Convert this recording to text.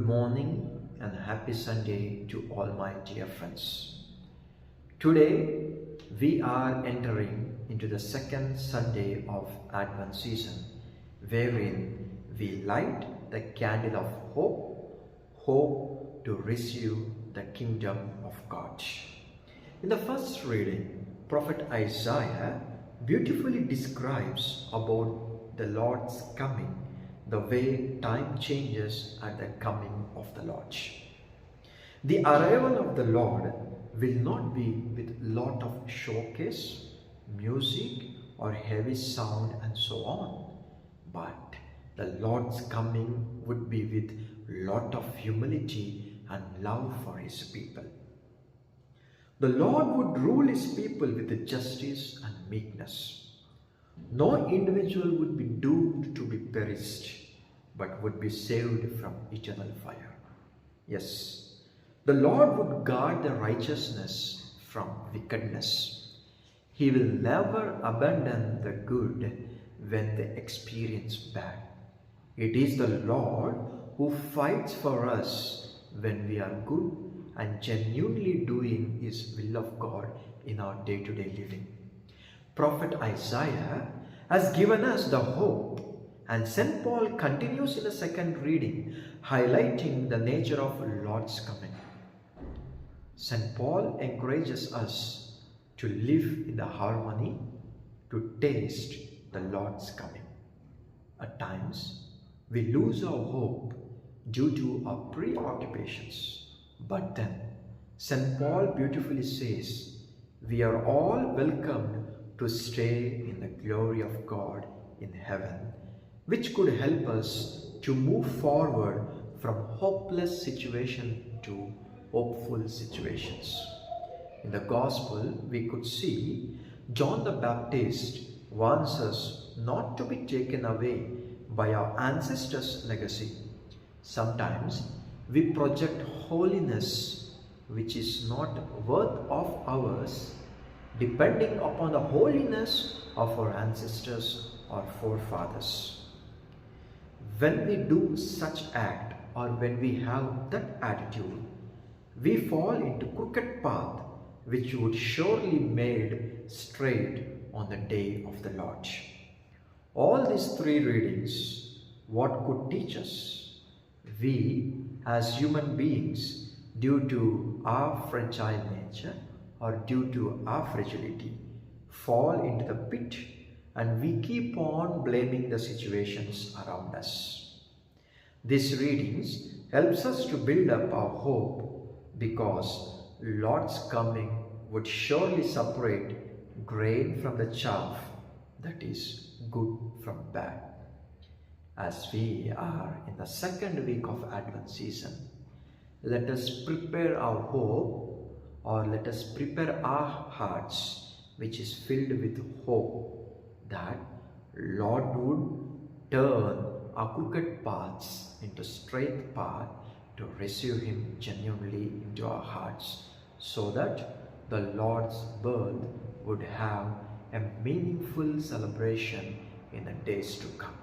Good morning and happy Sunday to all my dear friends. Today we are entering into the second Sunday of Advent season, wherein we light the candle of hope to receive the kingdom of God. In the first reading, Prophet Isaiah beautifully describes about the Lord's coming, the way time changes at the coming of the Lord. The arrival of the Lord will not be with lot of showcase, music or heavy sound and so on, but the Lord's coming would be with lot of humility and love for his people. The Lord would rule his people with justice and meekness. No individual would be doomed to be perished, but would be saved from eternal fire. Yes, the Lord would guard the righteousness from wickedness. He will never abandon the good when they experience bad. It is the Lord who fights for us when we are good and genuinely doing his will of God in our day-to-day living. Prophet Isaiah has given us the hope, and St. Paul continues in the second reading, highlighting the nature of Lord's coming. St. Paul encourages us to live in the harmony, to taste the Lord's coming. At times, we lose our hope due to our preoccupations. But then, St. Paul beautifully says, we are all welcomed to stay in the glory of God in heaven, which could help us to move forward from hopeless situation to hopeful situations. In the Gospel, we could see John the Baptist warns us not to be taken away by our ancestors' legacy. Sometimes we project holiness which is not worth of ours, depending upon the holiness of our ancestors or forefathers. When we do such act, or when we have that attitude, we fall into crooked path which would surely made straight on the day of the Lord. All these three readings, what could teach us? We as human beings, due to our fragile nature or due to our fragility, fall into the pit and we keep on blaming the situations around us. These readings helps us to build up our hope, because Lord's coming would surely separate grain from the chaff, that is good from bad. As we are in the second week of Advent season, let us prepare our hope, or let us prepare our hearts, which is filled with hope, that Lord would turn our crooked paths into straight path to receive him genuinely into our hearts, so that the Lord's birth would have a meaningful celebration in the days to come.